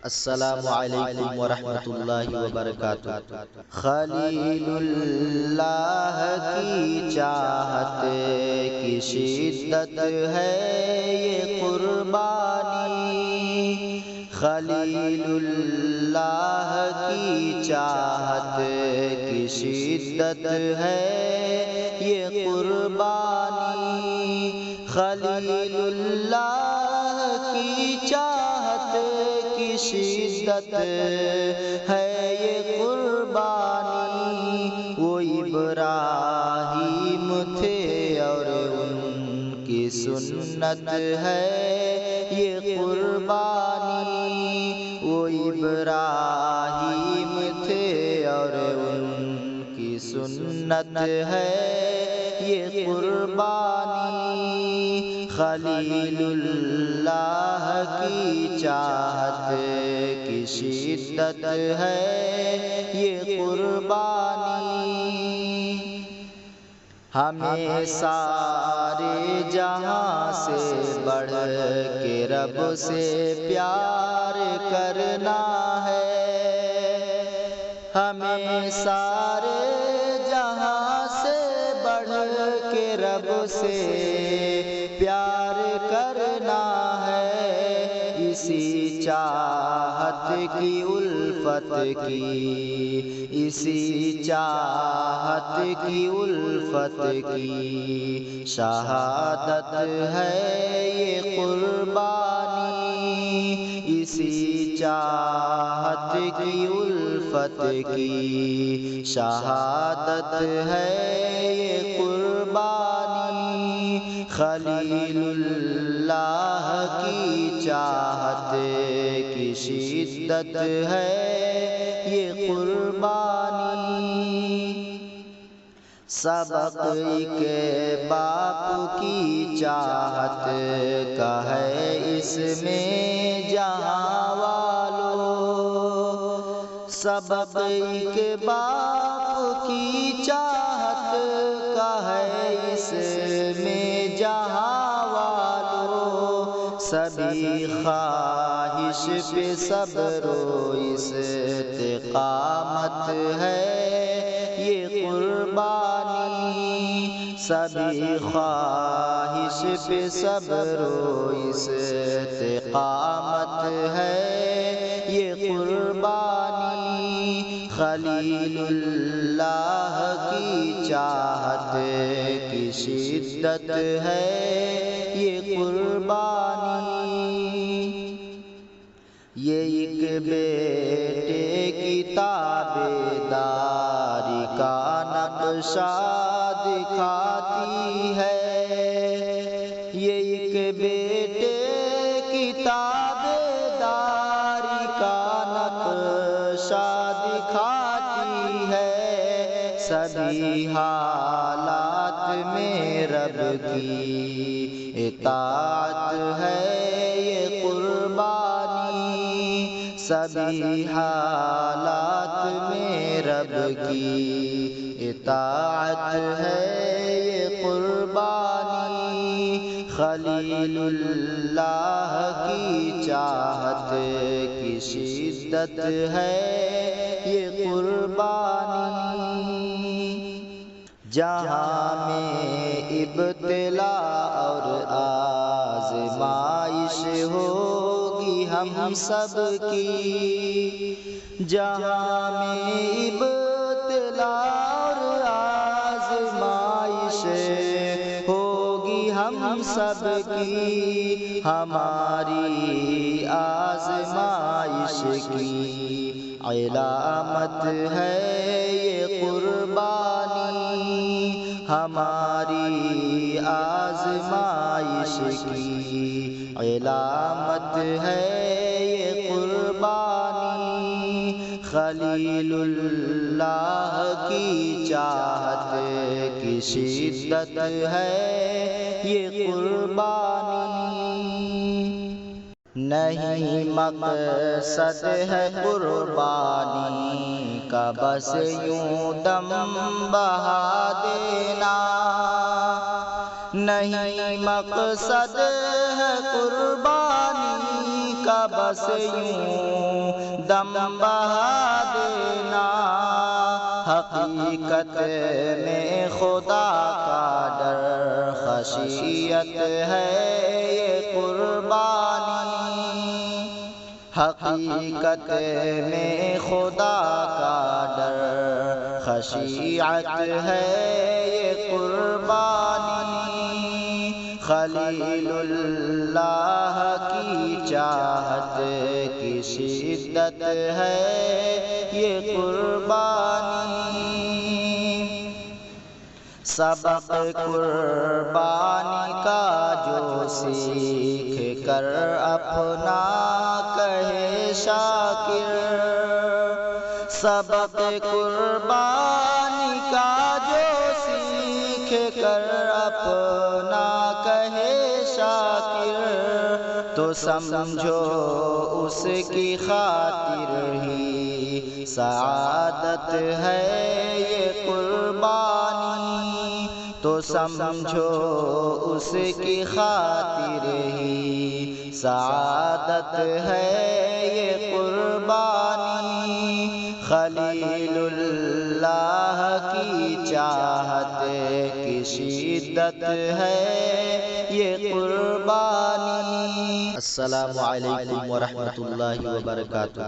السلام علیکم ورحمۃ اللہ وبرکاتہ۔ خلیل اللہ کی چاہت کی شدت ہے یہ قربانی، خلیل اللہ کی چاہت کی شدت ہے یہ قربانی، خلیل اللہ کی چاہت کی شدت ہے یہ قربانی۔ وہ ابراہیم تھے اور ان کی سنت ہے یہ قربانی، وہ ابراہیم تھے اور ان کی سنت ہے یہ قربانی، خلیل اللہ کی چاہت کی شدت ہے یہ قربانی۔ ہمیں سارے جہاں سے بڑھ کے رب سے پیار کرنا ہے، ہمیں سارے جہاں سے بڑھ کے رب سے پیار کرنا ہے، اسی چاہت کی الفت کی، اسی چاہت کی الفت کی شہادت ہے یہ قربانی، اسی چاہت کی الفت کی شہادت ہے یہ قربانی، خلیل اللہ کی چاہت کی شدت ہے یہ قربانی۔ سبق کے باپ کی چاہت کا ہے اس میں جہاں والو، سبق کے باپ کی چاہت کا ہے اس میں جہاں والو، سبھی خواہش پہ صبر و استقامت ہے یہ قربانی، سبھی خواہش پہ صبر و استقامت ہے یہ قربانی، خلیل اللہ کی چاہت کی شدت ہے یہ قربانی۔ یہ ایک بیٹے کی تابعداری کا نقشہ دکھاتی ہے، یہ ایک بیٹے کی تابعداری کا نقشہ دکھاتی ہے، سبھی حالات میں رب کی اطاعت ہے یہ قربانی، سبھی حالات میں رب کی اطاعت ہے یہ قربانی، خلیل اللہ کی چاہت کی شدت ہے یہ قربانی۔ جہاں میں ابتلا اور آزمائش ہوگی ہم سب کی، جہاں میں ابتلا اور آزمائش ہوگی ہم سب کی، ہماری آزمائش کی علامت ہے یہ قربانی، ہماری آزمائش کی علامت ہے یہ قربانی، خلیل اللہ کی چاہت کی شدت ہے یہ قربانی۔ نہیں مقصد ہے قربانی کا بس یوں دم بہا دینا، نہیں مقصد ہے قربانی کا بس یوں دم بہا دینا، حقیقت میں خدا کا ڈر خشیت ہے یہ قربانی، حقیقت میں خدا کا ڈر خشیت ہے یہ قربانی، خلیل اللہ کی چاہت کی شدت ہے یہ قربانی، سبق قربانی کا جو سیکھ کر اپنا کہے شاکر، سبق قربانی کا جو سیکھ کر اپنا کہے شاکر، تو سمجھو اس کی خاطر ہی سعادت ہے یہ قربانی، تو سمجھو اس کی خاطر ہی سعادت ہے یہ قربانی، خلیل اللہ کی چاہت کی شدت ہے یہ قربانی۔ السلام علیکم ورحمۃ اللہ وبرکاتہ۔